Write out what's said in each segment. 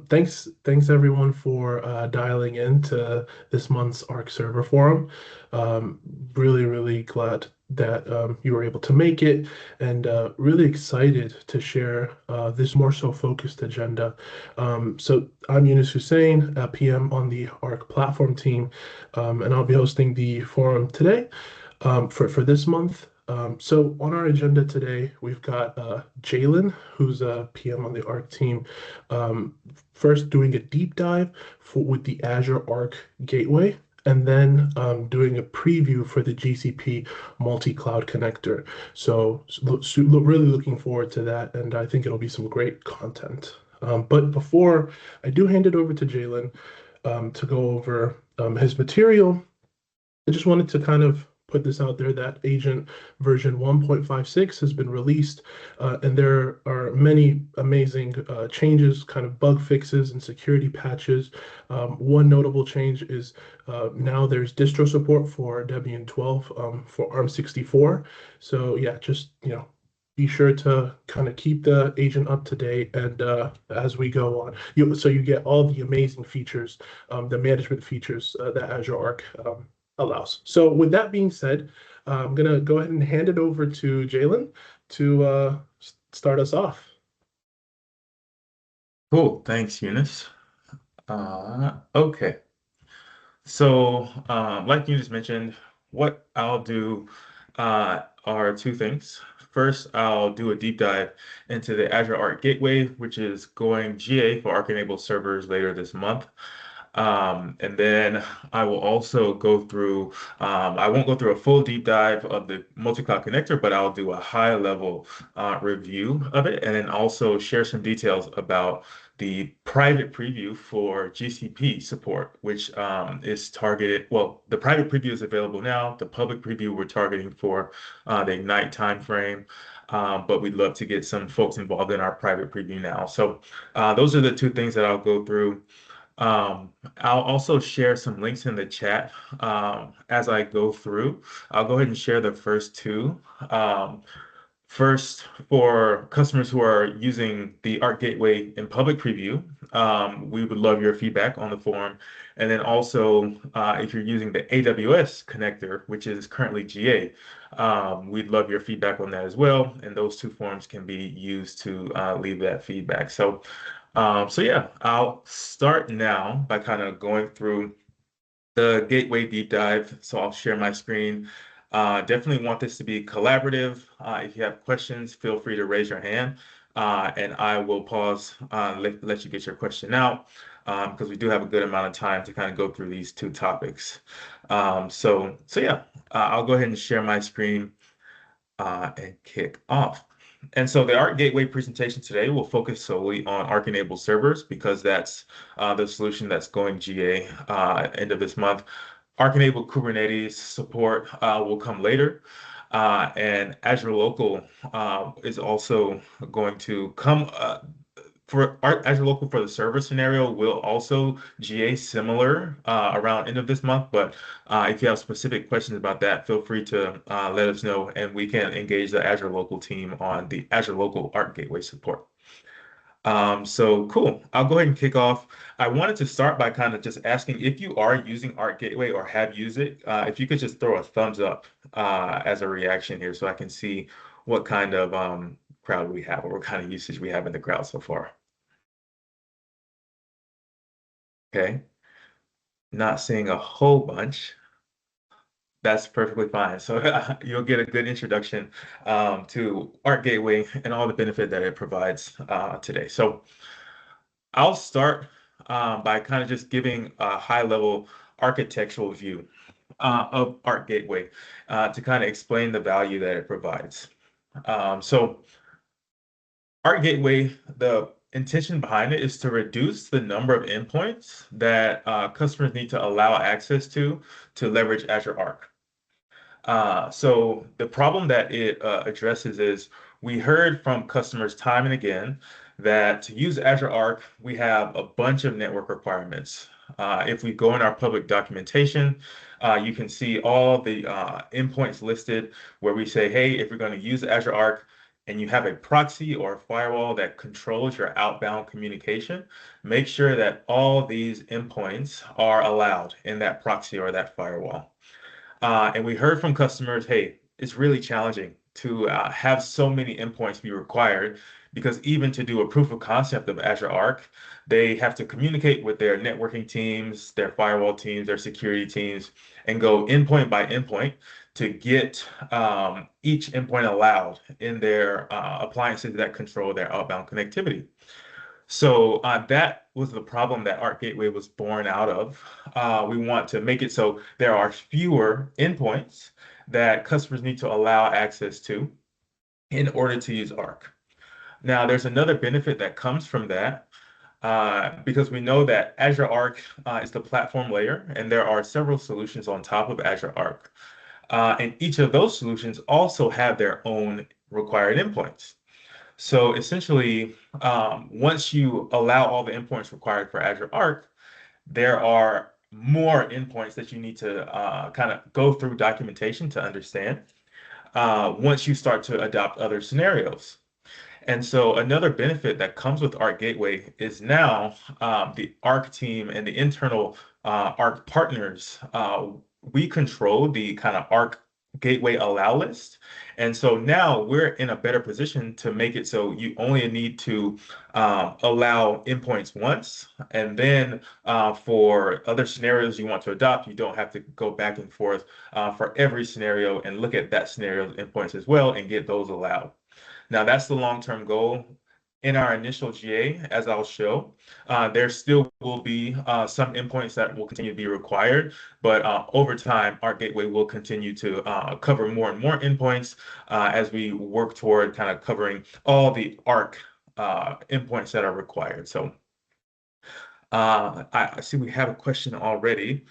Thanks everyone for dialing in to this month's Arc Server Forum. Um, really glad that you were able to make it, and really excited to share this more so focused agenda. So I'm Yunus Hussein, a PM on the Arc platform team, and I'll be hosting the forum today for this month. So on our agenda today, we've got Jalen, who's a PM on the Arc team, first doing a deep dive with the Azure Arc Gateway, and then doing a preview for the GCP multi-cloud connector. Really looking forward to that, and I think it'll be some great content. But before I do hand it over to Jalen to go over his material, I just wanted to kind of put this out there that agent version 1.56 has been released, and there are many amazing changes, kind of bug fixes and security patches. One notable change is now there's distro support for Debian 12 for ARM64. So yeah, just be sure to kind of keep the agent up to date, and as we go on, you get all the amazing features, the management features that Azure Arc allows. So with that being said, I'm gonna go ahead and hand it over to Jalen to start us off. Cool. Thanks, Eunice. Okay. So, like you just mentioned, what I'll do are two things. First, I'll do a deep dive into the Azure Arc Gateway, which is going GA for Arc-enabled servers later this month. And then I will also go through, I won't go through a full deep dive of the multi-cloud connector, but I'll do a high level review of it and then also share some details about the private preview for GCP support, which is targeted. Well, the private preview is available now. The public preview we're targeting for the Ignite timeframe. But we'd love to get some folks involved in our private preview now. So those are the two things that I'll go through. I'll also share some links in the chat as I go through. I'll go ahead and share the first two. First, for customers who are using the Arc Gateway in public preview, we would love your feedback on the forum. And then also, if you're using the AWS connector, which is currently GA, we'd love your feedback on that as well. And those two forums can be used to leave that feedback. So yeah, I'll start now by kind of going through the gateway deep dive. So I'll share my screen. Definitely want this to be collaborative. If you have questions, feel free to raise your hand, and I will pause, let you get your question out, because we do have a good amount of time to kind of go through these two topics. So yeah, I'll go ahead and share my screen and kick off. And so the Arc Gateway presentation today will focus solely on Arc-enabled servers because that's the solution that's going GA end of this month. Arc-enabled Kubernetes support will come later. And Azure Local is also going to come for Azure Local for the server scenario will also GA similar around end of this month. But if you have specific questions about that, feel free to let us know, and we can engage the Azure Local team on the Azure Local Arc Gateway support. So cool. I'll go ahead and kick off. I wanted to start by kind of just asking if you are using Arc Gateway or have used it, if you could just throw a thumbs up as a reaction here so I can see what kind of crowd we have or what kind of usage we have in the crowd so far. Okay. Not seeing a whole bunch. That's perfectly fine. So you'll get a good introduction to Arc Gateway and all the benefit that it provides today. So I'll start by kind of just giving a high-level architectural view of Arc Gateway to kind of explain the value that it provides. So Arc Gateway, the intention behind it is to reduce the number of endpoints that customers need to allow access to leverage Azure Arc. So the problem that it addresses is we heard from customers time and again that to use Azure Arc, we have a bunch of network requirements. If we go in our public documentation, you can see all the endpoints listed where we say, hey, if you're going to use Azure Arc, and you have a proxy or a firewall that controls your outbound communication, make sure that all these endpoints are allowed in that proxy or that firewall. And we heard from customers, hey, it's really challenging to have so many endpoints be required because even to do a proof of concept of Azure Arc, they have to communicate with their networking teams, their firewall teams, their security teams, and go endpoint by endpoint to get each endpoint allowed in their appliances that control their outbound connectivity. So that was the problem that Arc Gateway was born out of. We want to make it so there are fewer endpoints that customers need to allow access to in order to use Arc. Now, there's another benefit that comes from that because we know that Azure Arc is the platform layer, and there are several solutions on top of Azure Arc. And each of those solutions also have their own required endpoints. So essentially, once you allow all the endpoints required for Azure Arc, there are more endpoints that you need to kind of go through documentation to understand once you start to adopt other scenarios. And so another benefit that comes with Arc Gateway is now the Arc team and the internal Arc partners, we control the kind of Arc Gateway allow list. And so now we're in a better position to make it so you only need to allow endpoints once. And then for other scenarios you want to adopt, you don't have to go back and forth for every scenario and look at that scenario's endpoints as well and get those allowed. Now, that's the long-term goal. In our initial GA, as I'll show, there still will be some endpoints that will continue to be required, but over time, our gateway will continue to cover more and more endpoints as we work toward kind of covering all the ARC endpoints that are required. So I see we have a question already.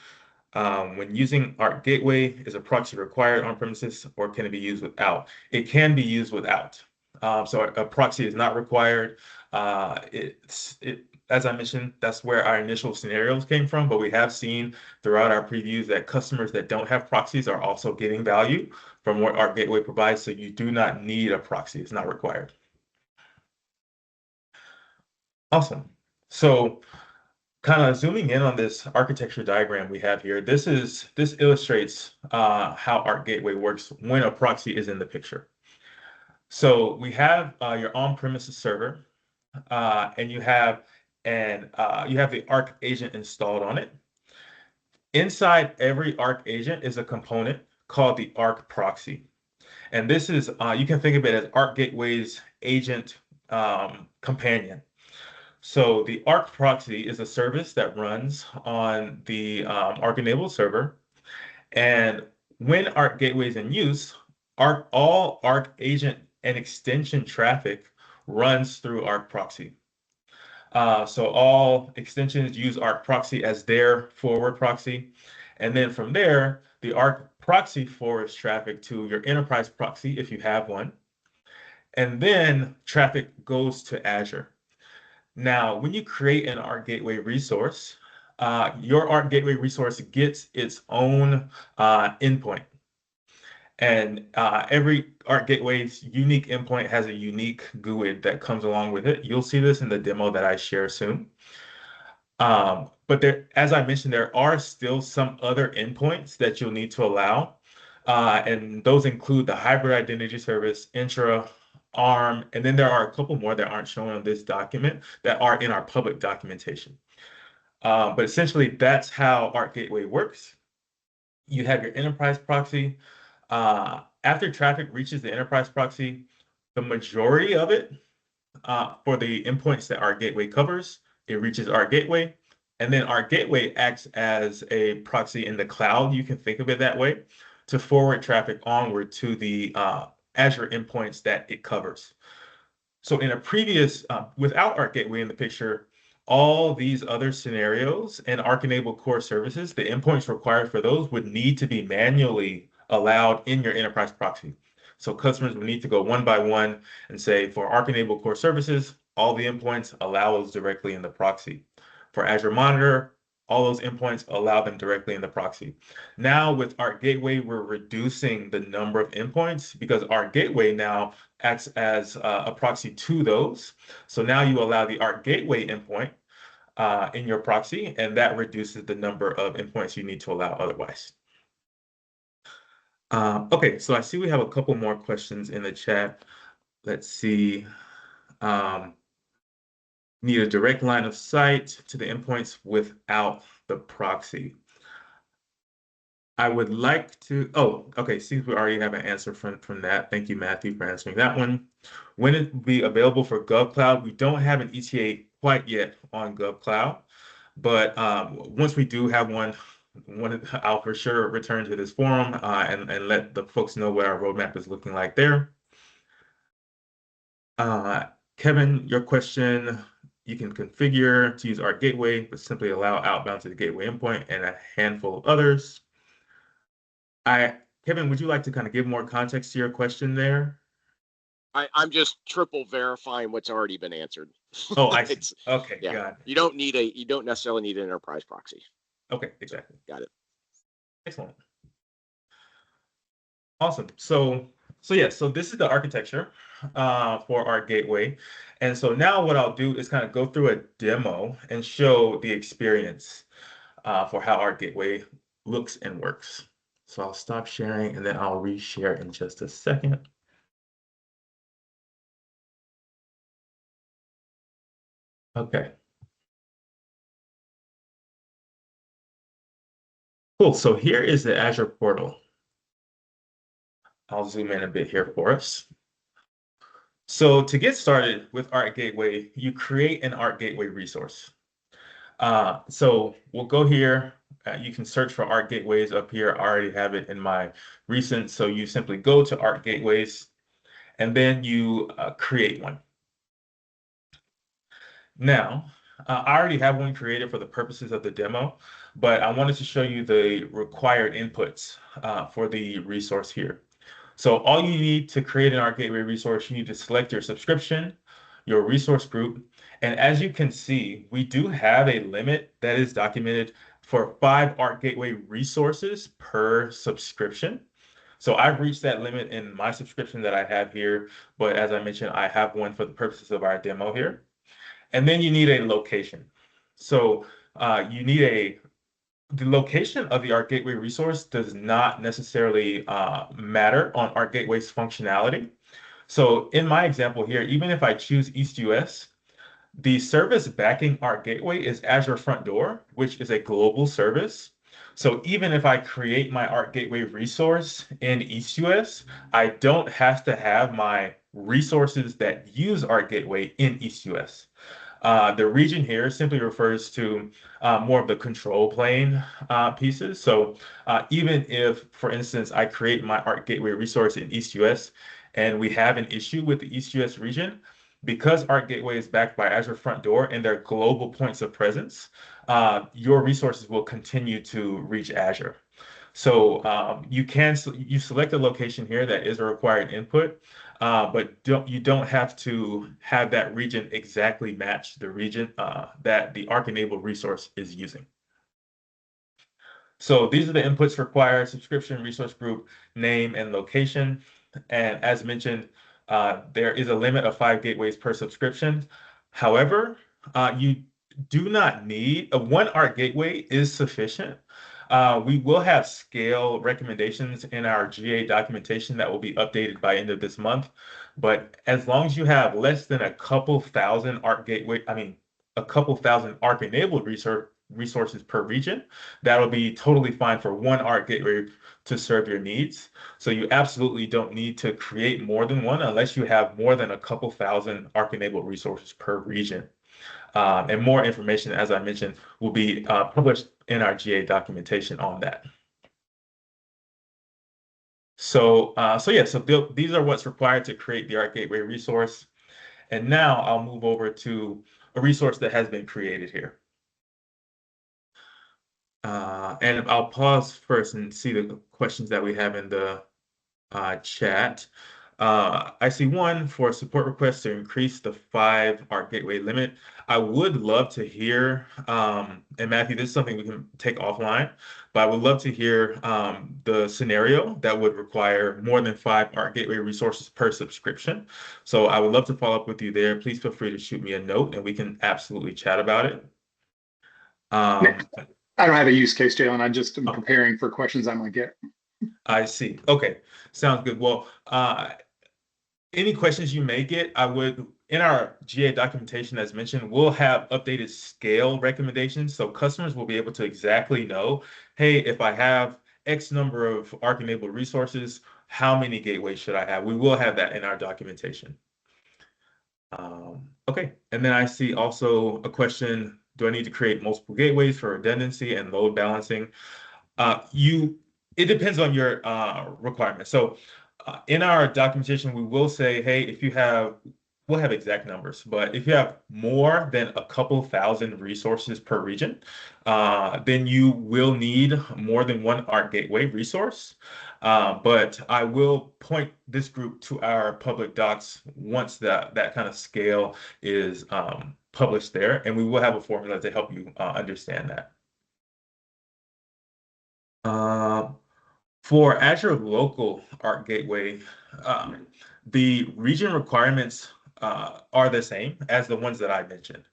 When using Arc Gateway, is a proxy required on premises or can it be used without? It can be used without. So a proxy is not required. As I mentioned, that's where our initial scenarios came from, but we have seen throughout our previews that customers that don't have proxies are also getting value from what Arc Gateway provides. So you do not need a proxy. It's not required. Awesome. So kind of zooming in on this architecture diagram we have here, this illustrates how Arc Gateway works when a proxy is in the picture. So we have your on-premises server, and you have the Arc agent installed on it. Inside every Arc agent is a component called the Arc proxy, and this is you can think of it as Arc Gateway's agent companion. So the Arc proxy is a service that runs on the Arc-enabled server, and when Arc Gateway is in use, all Arc agent and extension traffic runs through Arc proxy. So all extensions use Arc proxy as their forward proxy, and then from there, the Arc proxy forwards traffic to your enterprise proxy if you have one, and then traffic goes to Azure. Now, when you create an Arc Gateway resource, your Arc Gateway resource gets its own endpoint. And every Arc Gateway's unique endpoint has a unique GUID that comes along with it. You'll see this in the demo that I share soon. But there, as I mentioned, there are still some other endpoints that you'll need to allow. And those include the hybrid identity service, Intra, ARM, and then there are a couple more that aren't shown on this document that are in our public documentation. But essentially, that's how Arc Gateway works. You have your enterprise proxy. After traffic reaches the enterprise proxy, the majority of it for the endpoints that Arc Gateway covers, it reaches Arc Gateway. And then Arc Gateway acts as a proxy in the cloud. You can think of it that way to forward traffic onward to the Azure endpoints that it covers. So in a previous, without Arc Gateway in the picture, all these other scenarios and Arc-enabled core services, the endpoints required for those would need to be manually allowed in your enterprise proxy. So customers would need to go one by one and say, for Arc-enabled core services, all the endpoints allow those directly in the proxy. For Azure Monitor, all those endpoints, allow them directly in the proxy. Now with Arc Gateway, we're reducing the number of endpoints because Arc Gateway now acts as a proxy to those. So now you allow the Arc Gateway endpoint in your proxy, and that reduces the number of endpoints you need to allow otherwise. Okay, so I see we have a couple more questions in the chat. Let's see. Um, Need a direct line of sight to the endpoints without the proxy. I would like to, oh, okay, seems we already have an answer from that. Thank you, Matthew, for answering that one. When it will be available for GovCloud, we don't have an ETA quite yet on GovCloud, but once we do have one, I'll for sure return to this forum and let the folks know what our roadmap is looking like there. Uh, Kevin, your question, you can configure to use our gateway, but simply allow outbound to the gateway endpoint and a handful of others. Kevin, would you like to kind of give more context to your question there? I'm just triple verifying what's already been answered. Oh, I see. Okay, yeah. got it. You don't necessarily need an enterprise proxy. Okay, exactly. Got it. Excellent. Awesome. So this is the architecture for our gateway. And so now what I'll do is kind of go through a demo and show the experience for how our gateway looks and works. So I'll stop sharing and then I'll reshare in just a second. Okay. Cool. So here is the Azure portal. I'll zoom in a bit here for us. So to get started with Arc Gateway, you create an Arc Gateway resource. So we'll go here. You can search for Arc Gateways up here. I already have it in my recent. So you simply go to Arc Gateways and then you create one. Now, I already have one created for the purposes of the demo, but I wanted to show you the required inputs for the resource here. So all you need to create an Arc Gateway resource, you need to select your subscription, your resource group, and as you can see, we do have a limit that is documented for 5 Arc Gateway resources per subscription. So I've reached that limit in my subscription that I have here, but as I mentioned, I have one for the purposes of our demo here. And then you need a location. So you need the location of the Arc Gateway resource does not necessarily matter on Arc Gateway's functionality. So in my example here, even if I choose East US, the service backing Arc Gateway is Azure Front Door, which is a global service. So even if I create my Arc Gateway resource in East US, I don't have to have my resources that use Arc Gateway in East US. The region here simply refers to more of the control plane pieces. So even if, for instance, I create my Arc Gateway resource in East US and we have an issue with the East US region, because Arc Gateway is backed by Azure Front Door and their global points of presence, your resources will continue to reach Azure. So you select a location here that is a required input, but you don't have to have that region exactly match the region that the Arc-enabled resource is using. So these are the inputs required: subscription, resource group, name, and location. And as mentioned, there is a limit of 5 gateways per subscription. However, you do not need one Arc gateway is sufficient. We will have scale recommendations in our GA documentation that will be updated by end of this month. But as long as you have less than a couple thousand a couple thousand Arc-enabled resources per region, that'll be totally fine for one Arc gateway to serve your needs. So you absolutely don't need to create more than one unless you have more than a couple thousand Arc-enabled resources per region. And more information, as I mentioned, will be published in our GA documentation on that. So these are what's required to create the Arc Gateway resource. And now I'll move over to a resource that has been created here. And I'll pause first and see the questions that we have in the chat. I see one for support requests to increase the 5 Arc Gateway limit. I would love to hear, and Matthew, this is something we can take offline, but I would love to hear the scenario that would require more than 5 Arc Gateway resources per subscription. So I would love to follow up with you there. Please feel free to shoot me a note and we can absolutely chat about it. Um, I don't have a use case, Jalen. I just am oh, preparing for questions I might get. I see. Okay, sounds good. Well, any questions you may get, I would, in our GA documentation, as mentioned, we'll have updated scale recommendations. So customers will be able to exactly know, hey, if I have X number of Arc-enabled resources, how many gateways should I have? We will have that in our documentation. Okay, and then I see also a question, do I need to create multiple gateways for redundancy and load balancing? It depends on your requirements. So in our documentation, we will say, hey, if you have, we'll have exact numbers, but if you have more than a couple thousand resources per region, then you will need more than one Arc Gateway resource. But I will point this group to our public docs once that kind of scale is published there, and we will have a formula to help you understand that. For Azure Local Arc Gateway, the region requirements are the same as the ones that I mentioned.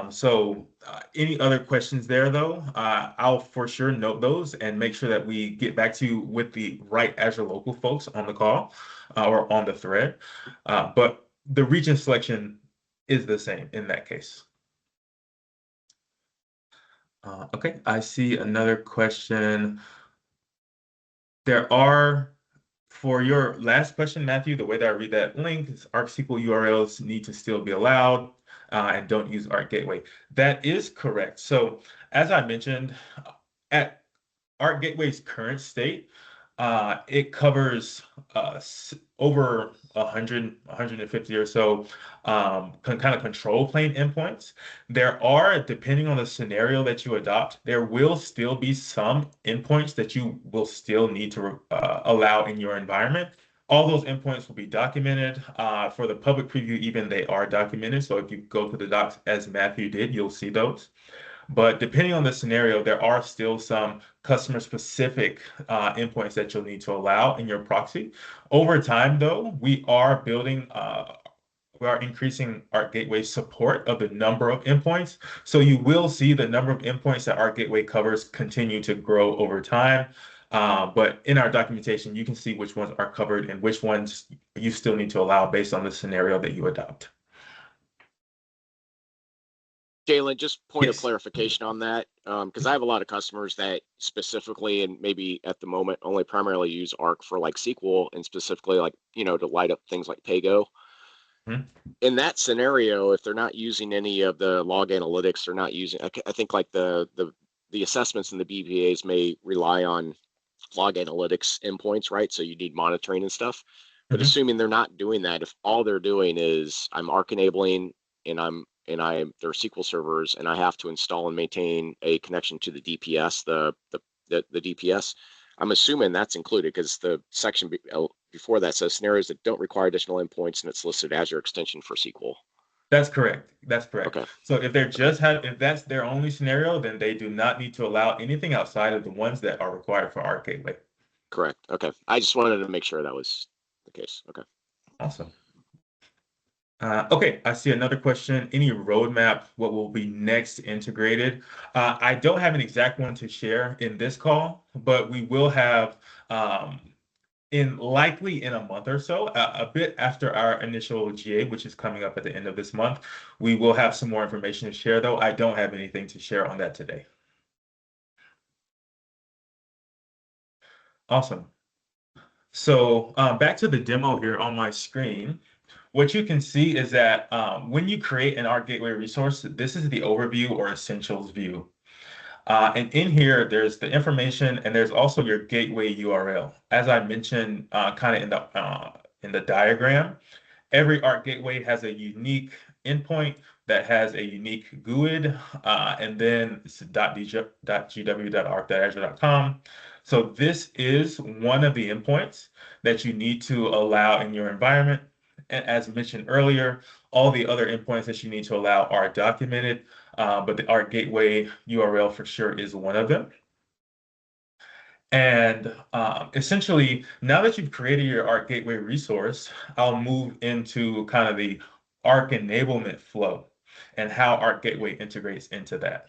So any other questions there, though, I'll for sure note those and make sure that we get back to you with the right Azure Local folks on the call or on the thread. But the region selection is the same in that case. Okay, I see another question. There are, for your last question, Matthew, the way that I read that link is Arc SQL URLs need to still be allowed and don't use Arc Gateway. That is correct. So as I mentioned, at Arc Gateway's current state, it covers over 100, 150 or so kind of control plane endpoints. There are, depending on the scenario that you adopt, there will still be some endpoints that you will still need to allow in your environment. All those endpoints will be documented. For the public preview, even they are documented. So if you go to the docs as Matthew did, you'll see those. But depending on the scenario, there are still some customer-specific endpoints that you'll need to allow in your proxy. Over time, though, we are increasing Arc Gateway support of the number of endpoints. So you will see the number of endpoints that Arc Gateway covers continue to grow over time. But in our documentation, you can see which ones are covered and which ones you still need to allow based on the scenario that you adopt. Jalen, just point of Yes. clarification on that, because I have a lot of customers that specifically and maybe at the moment only primarily use Arc for like SQL and specifically like, to light up things like Paygo. Mhm. In that scenario, if they're not using any of the log analytics, they're not using, I think like the assessments and the BPAs may rely on log analytics endpoints, right? So you need monitoring and stuff. But Mhm. assuming they're not doing that, if all they're doing is I'm Arc enabling and they're SQL servers and I have to install and maintain a connection to the DPS, the DPS, I'm assuming that's included because the section before that says scenarios that don't require additional endpoints and it's listed Azure extension for SQL. That's correct. That's correct. Okay. So if if that's their only scenario, then they do not need to allow anything outside of the ones that are required for Arc Gateway. Correct. Okay. I just wanted to make sure that was the case. Okay. Awesome. Okay, I see another question. Any roadmap, what will be next integrated? I don't have an exact one to share in this call, but we will have likely in a month or so, a bit after our initial GA, which is coming up at the end of this month, we will have some more information to share, though I don't have anything to share on that today. Awesome. So back to the demo here on my screen. What you can see is that when you create an Arc Gateway resource, this is the overview or essentials view. And in here, there's the information and there's also your gateway URL. As I mentioned kind of in the diagram, every Arc Gateway has a unique endpoint that has a unique GUID, and then it's .gw.arc.azure.com. So this is one of the endpoints that you need to allow in your environment. And as mentioned earlier, all the other endpoints that you need to allow are documented, but the Arc Gateway URL for sure is one of them. And essentially, now that you've created your Arc Gateway resource, I'll move into kind of the Arc enablement flow and how Arc Gateway integrates into that.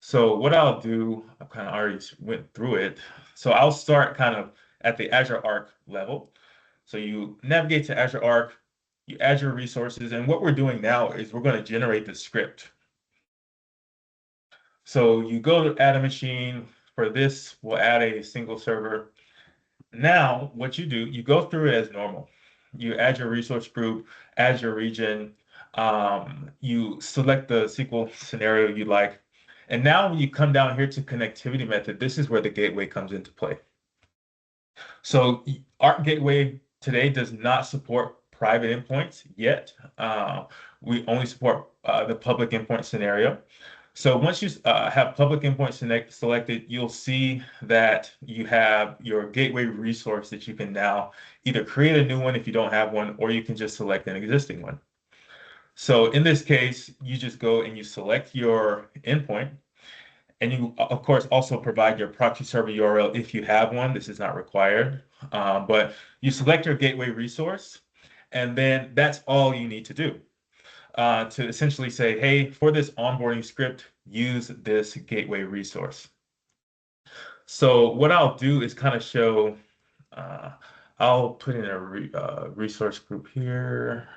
So what I'll do, I kind of already went through it. So I'll start kind of at the Azure Arc level. So you navigate to Azure Arc, you add your resources, and what we're doing now is we're going to generate the script. So you go to add a machine. For this, we'll add a single server. Now, what you do, you go through it as normal. You add your resource group, add your region, you select the SQL scenario you like. And now when you come down here to connectivity method, this is where the gateway comes into play. So Arc Gateway today does not support private endpoints yet. We only support the public endpoint scenario. So once you have public endpoint selected, you'll see that you have your gateway resource that you can now either create a new one if you don't have one, or you can just select an existing one. So in this case, you just go and you select your endpoint, and you, of course, also provide your proxy server URL if you have one. This is not required, but you select your gateway resource, and then that's all you need to do. To essentially say, hey, for this onboarding script, use this gateway resource. So what I'll do is kind of show, I'll put in a resource group here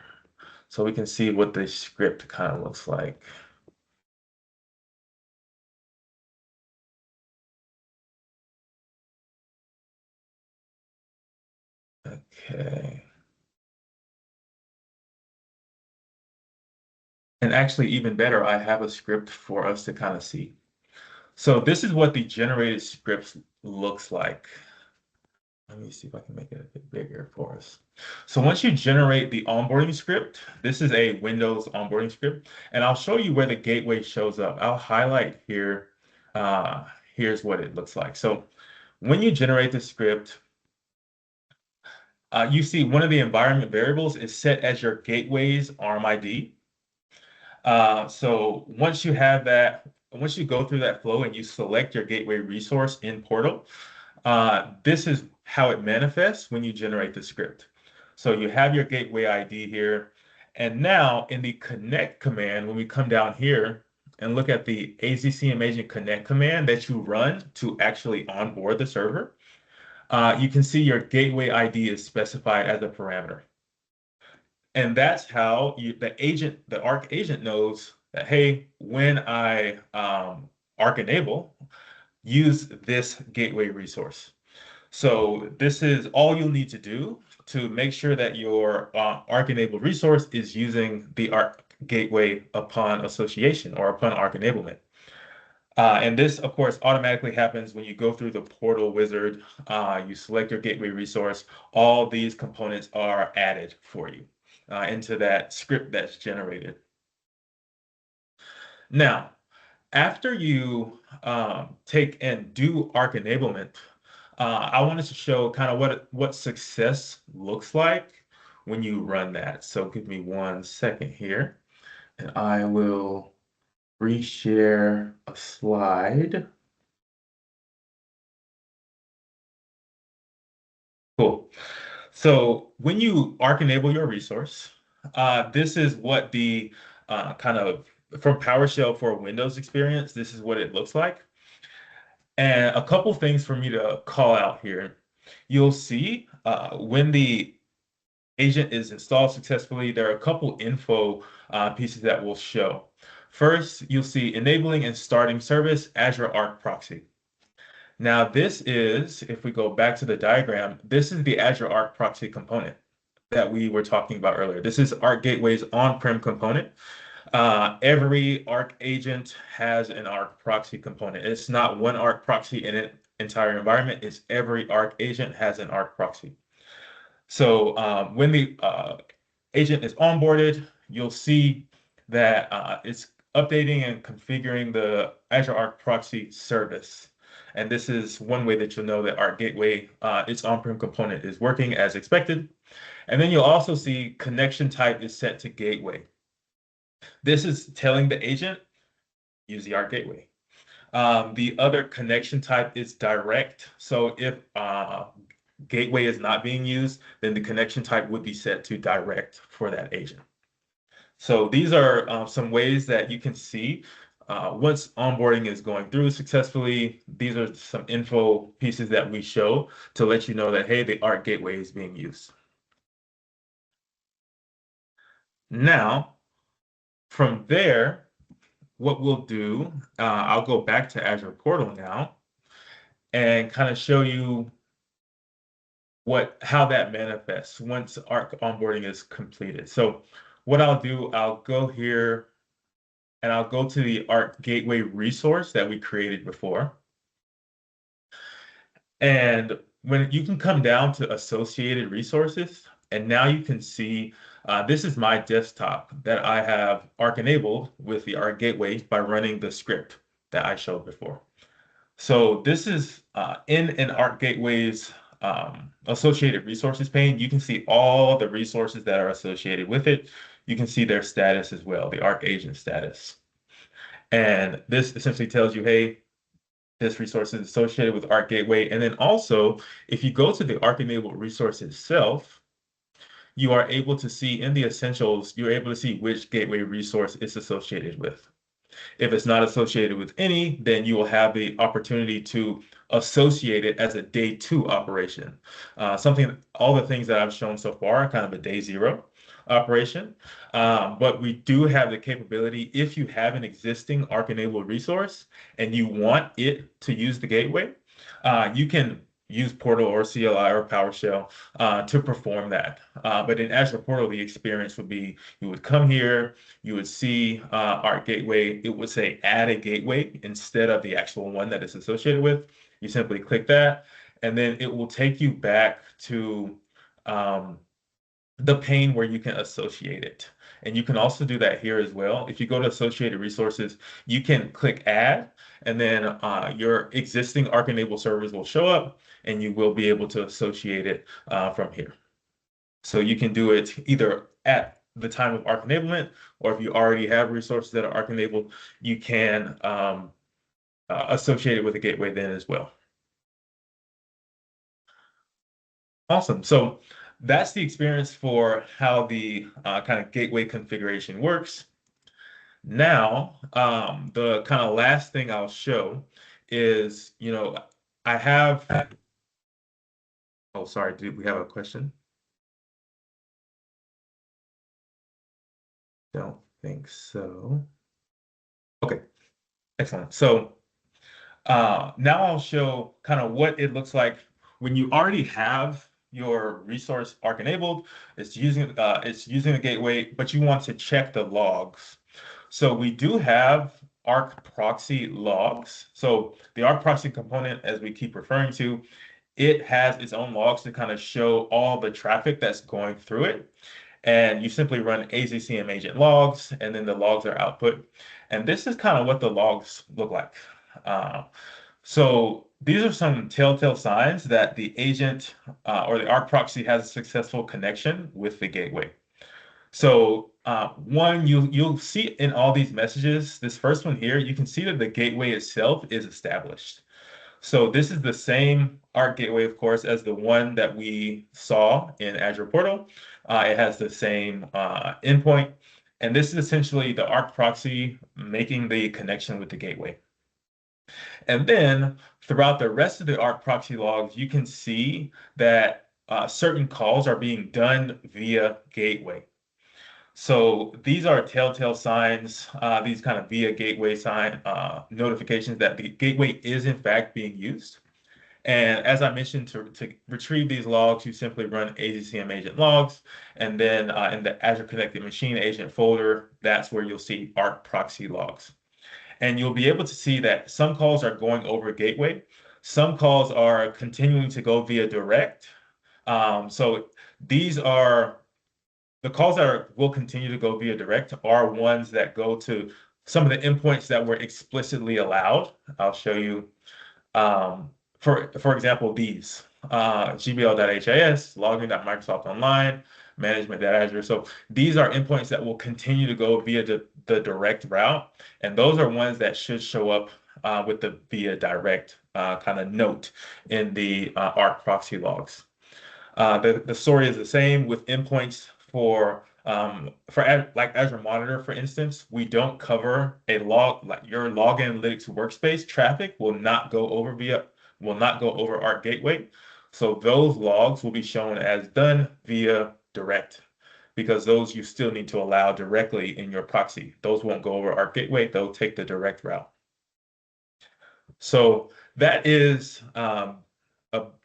so we can see what the script kind of looks like. Okay. And actually, even better, I have a script for us to kind of see. So this is what the generated script looks like. Let me see if I can make it a bit bigger for us. So once you generate the onboarding script, this is a Windows onboarding script, and I'll show you where the gateway shows up. I'll highlight here. Here's what it looks like. So when you generate the script, you see one of the environment variables is set as your gateway's ARM ID. So once you have that, once you go through that flow and you select your gateway resource in Portal, this is how it manifests when you generate the script. So you have your gateway ID here. And now in the connect command, when we come down here and look at the AZCM agent connect command that you run to actually onboard the server, you can see your gateway ID is specified as a parameter. And that's how the Arc agent knows that, hey, when I Arc enable, use this gateway resource. So this is all you'll need to do to make sure that your Arc enabled resource is using the Arc gateway upon association or upon Arc enablement. And this, of course, automatically happens when you go through the portal wizard, you select your gateway resource, all these components are added for you into that script that's generated. Now, after you take and do Arc enablement, I wanted to show kind of what success looks like when you run that. So give me 1 second here, and I will reshare a slide. Cool. So when you Arc enable your resource, this is what the kind of from PowerShell for a Windows experience, this is what it looks like. And a couple things for me to call out here. You'll see when the agent is installed successfully, there are a couple info pieces that will show. First, you'll see enabling and starting service Azure Arc Proxy. Now this is, if we go back to the diagram, this is the Azure Arc Proxy component that we were talking about earlier. This is Arc Gateway's on-prem component. Every Arc agent has an Arc Proxy component. It's not one Arc Proxy in an entire environment. It's every Arc agent has an Arc Proxy. So when the agent is onboarded, you'll see that it's updating and configuring the Azure Arc Proxy service. And this is one way that you'll know that Arc Gateway, its on-prem component is working as expected. And then you'll also see connection type is set to gateway. This is telling the agent, use the Arc Gateway. The other connection type is direct. So if gateway is not being used, then the connection type would be set to direct for that agent. So these are some ways that you can see once onboarding is going through successfully. These are some info pieces that we show to let you know that, hey, the Arc Gateway is being used. Now, from there, what we'll do, I'll go back to Azure Portal now and kind of show you how that manifests once Arc onboarding is completed. So what I'll do, I'll go here and I'll go to the Arc Gateway resource that we created before. And when you can come down to associated resources, and now you can see this is my desktop that I have Arc enabled with the Arc Gateway by running the script that I showed before. So this is in an Arc Gateway's associated resources pane. You can see all the resources that are associated with it. You can see their status as well, the Arc agent status. And this essentially tells you, hey, this resource is associated with Arc Gateway. And then also, if you go to the Arc enabled resource itself, you are able to see in the essentials, you're able to see which gateway resource it's associated with. If it's not associated with any, then you will have the opportunity to associate it as a day 2 operation. All the things that I've shown so far are kind of a day 0 operation. But we do have the capability, if you have an existing Arc-enabled resource and you want it to use the gateway, you can use Portal or CLI or PowerShell to perform that. But in Azure Portal, the experience would be you would come here, you would see Arc Gateway. It would say add a gateway instead of the actual one that it's associated with. You simply click that, and then it will take you back to the pane where you can associate it. And you can also do that here as well. If you go to associated resources, you can click add, and then your existing Arc-enabled servers will show up, and you will be able to associate it from here. So you can do it either at the time of Arc enablement, or if you already have resources that are Arc enabled, you can associate it with a gateway then as well. Awesome. So that's the experience for how the kind of gateway configuration works. Now, the kind of last thing I'll show is, I have, oh, sorry, did we have a question? Don't think so. Okay, excellent. So now I'll show kind of what it looks like when you already have your resource Arc enabled. It's using a gateway, but you want to check the logs. So we do have Arc proxy logs. So the Arc proxy component, as we keep referring to, it has its own logs to kind of show all the traffic that's going through it. And you simply run AZCM agent logs, and then the logs are output. And this is kind of what the logs look like. So these are some telltale signs that the agent or the Arc proxy has a successful connection with the gateway. So one, you'll see in all these messages, this first one here, you can see that the gateway itself is established. So this is the same Arc gateway, of course, as the one that we saw in Azure Portal. It has the same endpoint. And this is essentially the Arc proxy making the connection with the gateway. And then throughout the rest of the Arc proxy logs, you can see that certain calls are being done via gateway. So these are telltale signs, these kind of via gateway sign notifications that the gateway is in fact being used. And as I mentioned, to retrieve these logs, you simply run AZCM agent logs. And then in the Azure Connected Machine agent folder, that's where you'll see Arc proxy logs. And you'll be able to see that some calls are going over gateway. Some calls are continuing to go via direct. So these are the calls that will continue to go via direct are ones that go to some of the endpoints that were explicitly allowed. I'll show you For example, these gbl.his, login.microsoft online, management.azure. So these are endpoints that will continue to go via the direct route, and those are ones that should show up with the via direct kind of note in the Arc proxy logs. The story is the same with endpoints like Azure Monitor, for instance. We don't cover a log like your log analytics workspace traffic will not go over Arc Gateway. So those logs will be shown as done via direct because those you still need to allow directly in your proxy. Those won't go over Arc Gateway, they'll take the direct route. So that is a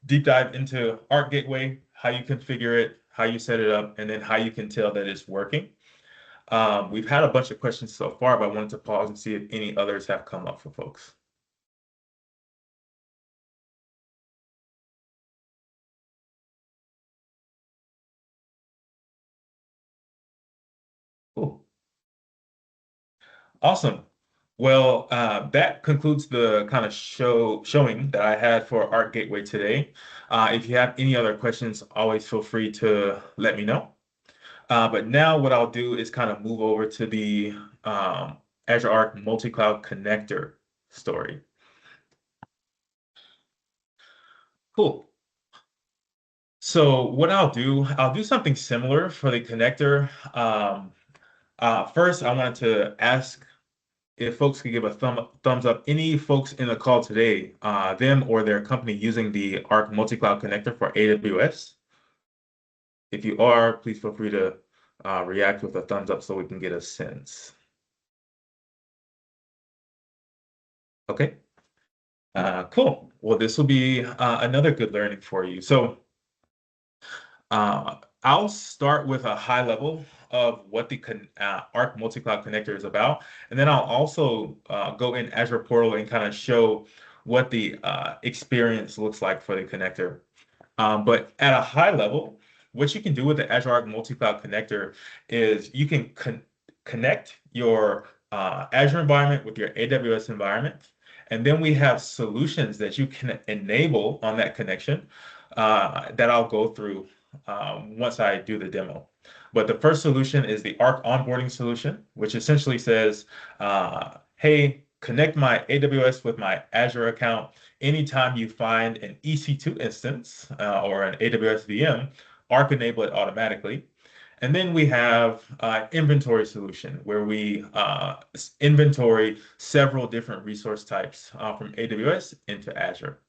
deep dive into Arc Gateway, how you configure it, how you set it up, and then how you can tell that it's working. We've had a bunch of questions so far, but I wanted to pause and see if any others have come up for folks. Cool. Awesome. Well, that concludes the kind of showing that I had for Arc Gateway today. If you have any other questions, always feel free to let me know. But now what I'll do is kind of move over to the Azure Arc Multicloud Connector story. Cool. So what I'll do something similar for the connector. First, I wanted to ask if folks could give a thumbs up. Any folks in the call today, them or their company using the Arc Multicloud Connector for AWS? If you are, please feel free to react with a thumbs up so we can get a sense. Okay. Cool. Well, this will be another good learning for you. So I'll start with a high level of what the Arc Multicloud Connector is about, and then I'll also go in Azure Portal and kind of show what the experience looks like for the connector. But at a high level, what you can do with the Azure Arc Multicloud Connector is you can connect your Azure environment with your AWS environment. And then we have solutions that you can enable on that connection that I'll go through once I do the demo. But the first solution is the Arc onboarding solution, which essentially says, hey, connect my AWS with my Azure account. Anytime you find an EC2 instance or an AWS VM, Arc enable it automatically. And then we have inventory solution where we inventory several different resource types from AWS into Azure.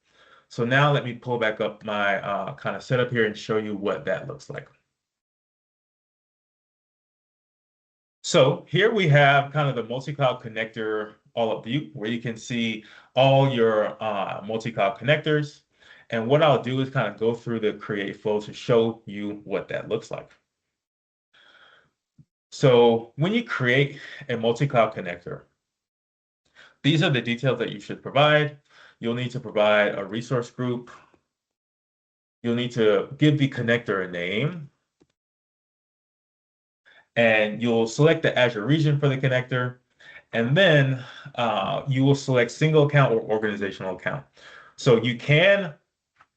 So now let me pull back up my kind of setup here and show you what that looks like. So here we have kind of the multi-cloud connector all-up view where you can see all your multi-cloud connectors. And what I'll do is kind of go through the create flow to show you what that looks like. So when you create a multi-cloud connector, these are the details that you should provide. You'll need to provide a resource group. You'll need to give the connector a name. And you'll select the Azure region for the connector. And then you will select single account or organizational account. So you can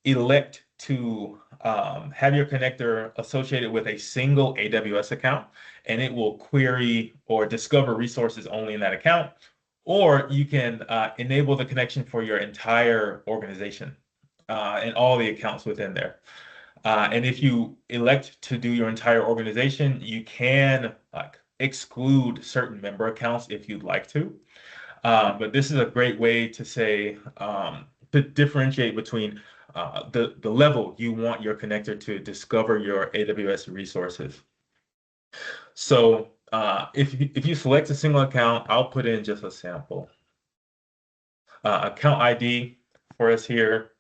elect to have your connector associated with a single AWS account, and it will query or discover resources only in that account. Or you can enable the connection for your entire organization and all the accounts within there. And if you elect to do your entire organization, you can exclude certain member accounts if you'd like to. But this is a great way to say, to differentiate between the level you want your connector to discover your AWS resources. So if you select a single account, I'll put in just a sample. Account ID for us here.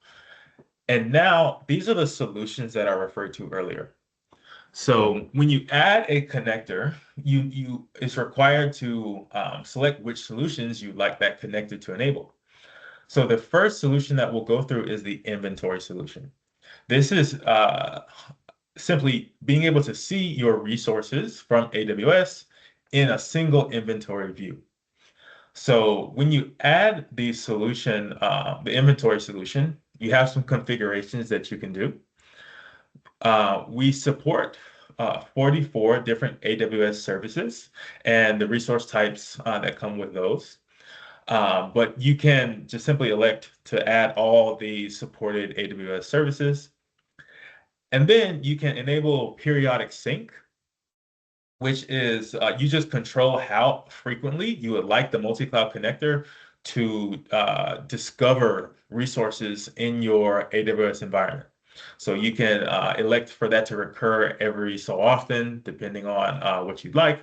And now these are the solutions that I referred to earlier. So when you add a connector, it's required to select which solutions you'd like that connector to enable. So the first solution that we'll go through is the inventory solution. This is simply being able to see your resources from AWS in a single inventory view. So when you add the solution, the inventory solution, you have some configurations that you can do. We support 44 different AWS services and the resource types that come with those. But you can just simply elect to add all the supported AWS services. And then you can enable periodic sync, which is you just control how frequently you would like the multi-cloud connector to discover resources in your AWS environment. So you can elect for that to recur every so often, depending on what you'd like.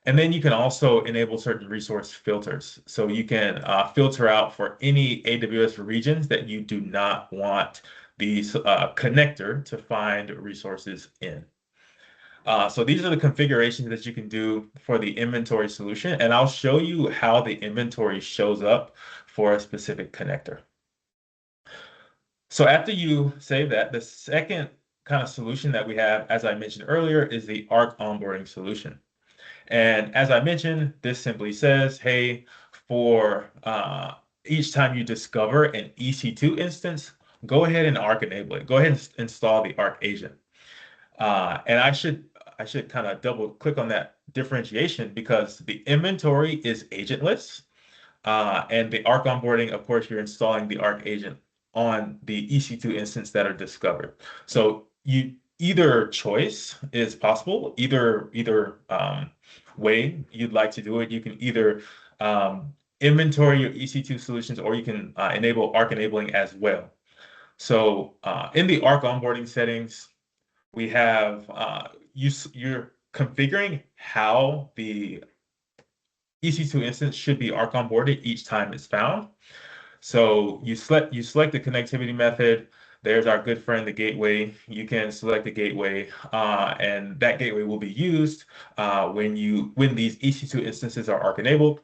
And then you can also enable certain resource filters. So you can filter out for any AWS regions that you do not want the connector to find resources in. So these are the configurations that you can do for the inventory solution, and I'll show you how the inventory shows up for a specific connector. So after you save that, the second kind of solution that we have, as I mentioned earlier, is the Arc onboarding solution. And as I mentioned, this simply says, hey, for each time you discover an EC2 instance, go ahead and Arc enable it. Go ahead and install the Arc agent. And I should kind of double click on that differentiation because the inventory is agentless. And the Arc onboarding, of course, you're installing the Arc agent on the EC2 instance that are discovered. So either choice is possible, either way you'd like to do it. You can either inventory your EC2 solutions, or you can enable Arc enabling as well. So in the Arc onboarding settings, we have you're configuring how the EC2 instance should be Arc onboarded each time it's found. So you select the connectivity method. There's our good friend, the gateway. You can select the gateway, and that gateway will be used when these EC2 instances are Arc enabled.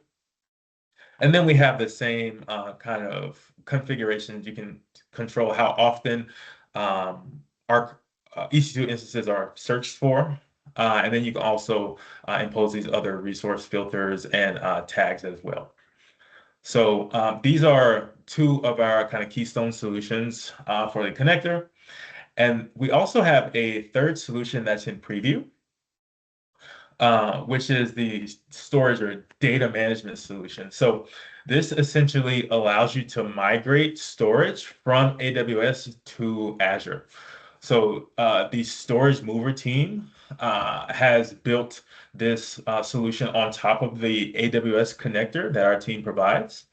And then we have the same kind of configurations. You can control how often Arc EC2 instances are searched for. And then you can also impose these other resource filters and tags as well. So these are two of our kind of keystone solutions for the connector. And we also have a third solution that's in preview, which is the storage or data management solution. So this essentially allows you to migrate storage from AWS to Azure. So the storage mover team has built this solution on top of the AWS connector that our team provides.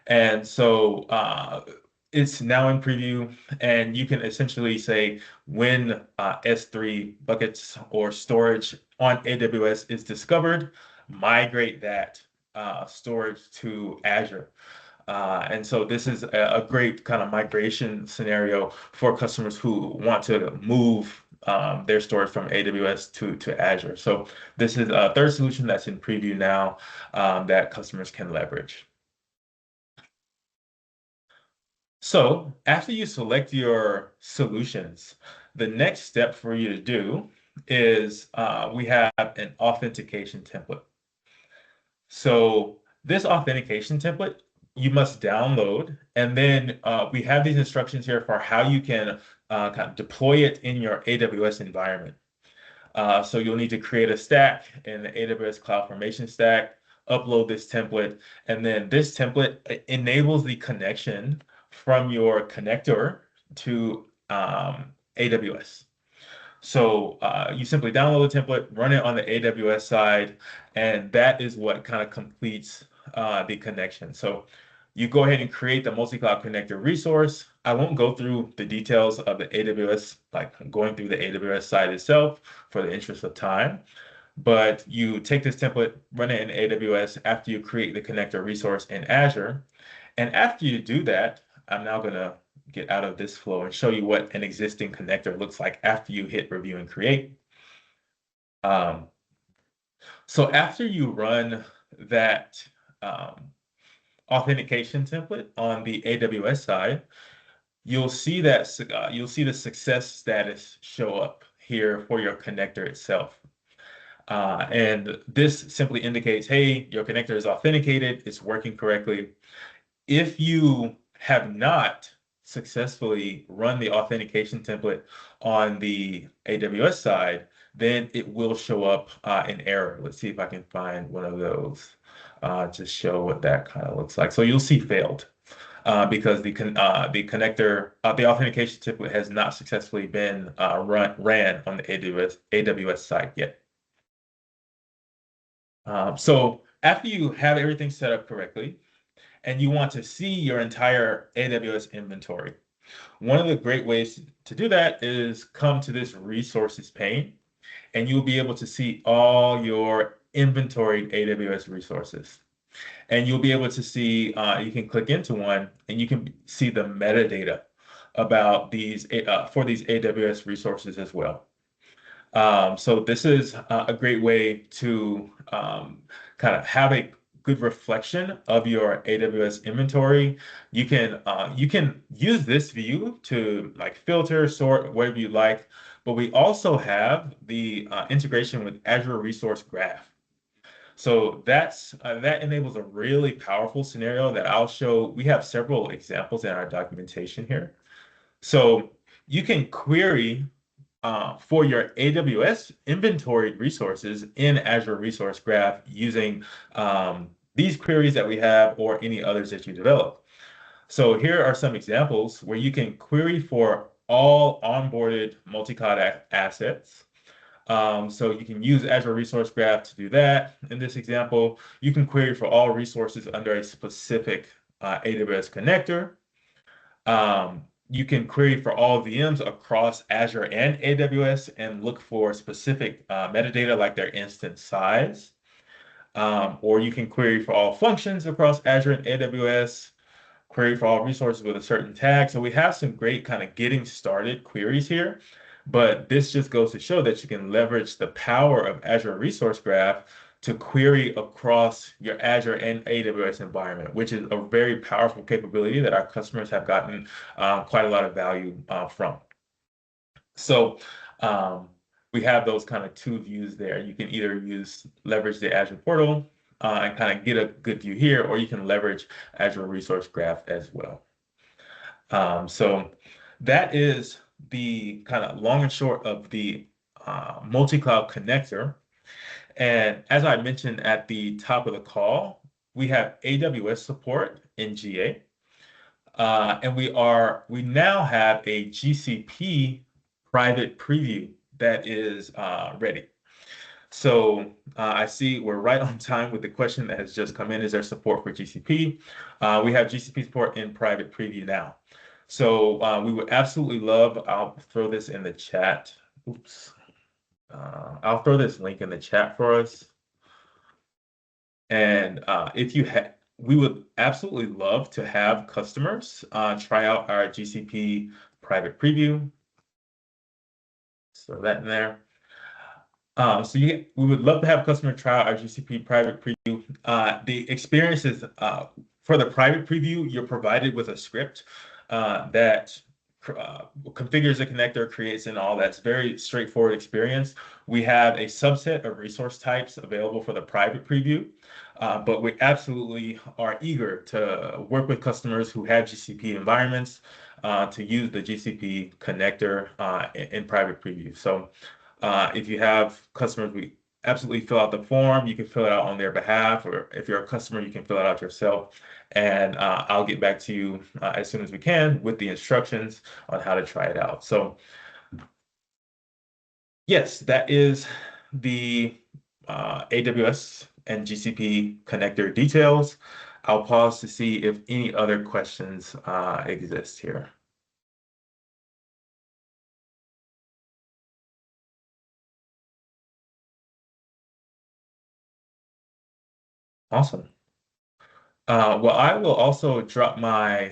And so it's now in preview, and you can essentially say when S3 buckets or storage on AWS is discovered, migrate that storage to Azure. And so this is a great kind of migration scenario for customers who want to move their storage from AWS to Azure. So this is a third solution that's in preview now that customers can leverage. So after you select your solutions, the next step for you to do is we have an authentication template. So this authentication template you must download, and then we have these instructions here for how you can kind of deploy it in your AWS environment. So you'll need to create a stack in the AWS CloudFormation stack, upload this template, and then this template enables the connection from your connector to AWS. So you simply download the template, run it on the AWS side, and that is what kind of completes the connection. So you go ahead and create the multi-cloud connector resource. I won't go through the details of the AWS, like going through the AWS side itself for the interest of time. But you take this template, run it in AWS after you create the connector resource in Azure. And after you do that, I'm now going to get out of this flow and show you what an existing connector looks like after you hit review and create. So after you run that authentication template on the AWS side, you'll see the success status show up here for your connector itself. And this simply indicates, hey, your connector is authenticated, it's working correctly. If you have not successfully run the authentication template on the AWS side, then it will show up an error. Let's see if I can find one of those to show what that kind of looks like. So you'll see failed because the connector, the authentication template has not successfully been ran on the AWS side yet. So after you have everything set up correctly, and you want to see your entire AWS inventory, one of the great ways to do that is come to this resources pane, and you'll be able to see all your inventoried AWS resources. And you'll be able to see, you can click into one and you can see the metadata about these for these AWS resources as well. So this is a great way to kind of have a good reflection of your AWS inventory. You can use this view to like filter, sort, whatever you like. But we also have the integration with Azure Resource Graph. So that enables a really powerful scenario that I'll show. We have several examples in our documentation here. So you can query for your AWS inventoried resources in Azure Resource Graph using these queries that we have or any others that you develop. So here are some examples where you can query for all onboarded multi-cloud assets. So you can use Azure Resource Graph to do that. In this example, you can query for all resources under a specific AWS connector. You can query for all VMs across Azure and AWS and look for specific metadata like their instance size. Or you can query for all functions across Azure and AWS, query for all resources with a certain tag. So we have some great kind of getting started queries here, but this just goes to show that you can leverage the power of Azure Resource Graph to query across your Azure and AWS environment, which is a very powerful capability that our customers have gotten quite a lot of value from. So we have those kind of two views there. You can either leverage the Azure portal and kind of get a good view here, or you can leverage Azure Resource Graph as well. So that is the kind of long and short of the multi-cloud connector. And as I mentioned at the top of the call, we have AWS support in GA. And we now have a GCP private preview that is ready. So I see we're right on time with the question that has just come in. Is there support for GCP? We have GCP support in private preview now. So we would absolutely love, I'll throw this in the chat. Oops. I'll throw this link in the chat for us. And if you we would absolutely love to have customers try out our GCP private preview. So that in there. So we would love to have customers try out our GCP private preview. The experience is for the private preview, you're provided with a script that configures a connector, creates and all that's very straightforward experience. We have a subset of resource types available for the private preview, but we absolutely are eager to work with customers who have GCP environments to use the GCP connector in private preview. So if you have customers, we absolutely fill out the form. You can fill it out on their behalf, or if you're a customer, you can fill it out yourself. And I'll get back to you as soon as we can with the instructions on how to try it out. So yes, that is the AWS and GCP connector details. I'll pause to see if any other questions exist here. Awesome. Well, I will also drop my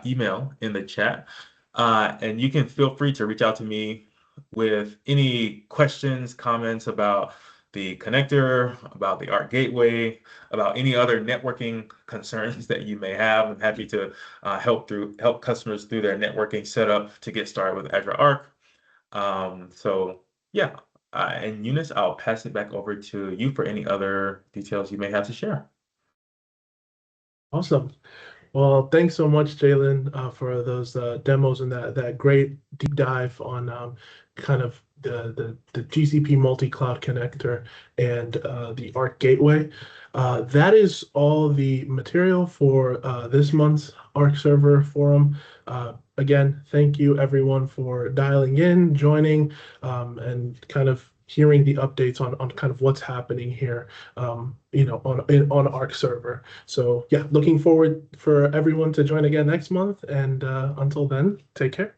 email in the chat, and you can feel free to reach out to me with any questions, comments about the connector, about the Arc Gateway, about any other networking concerns that you may have. I'm happy to help customers through their networking setup to get started with Azure Arc. So yeah, And Eunice, I'll pass it back over to you for any other details you may have to share. Awesome. Well, thanks so much, Jalen, for those demos and that great deep dive on kind of the GCP multi-cloud connector and the Arc Gateway. That is all the material for this month's Arc Server Forum. Again, thank you everyone for dialing in, joining, and kind of hearing the updates on kind of what's happening here, on Arc Server. So yeah, looking forward for everyone to join again next month. And until then, take care.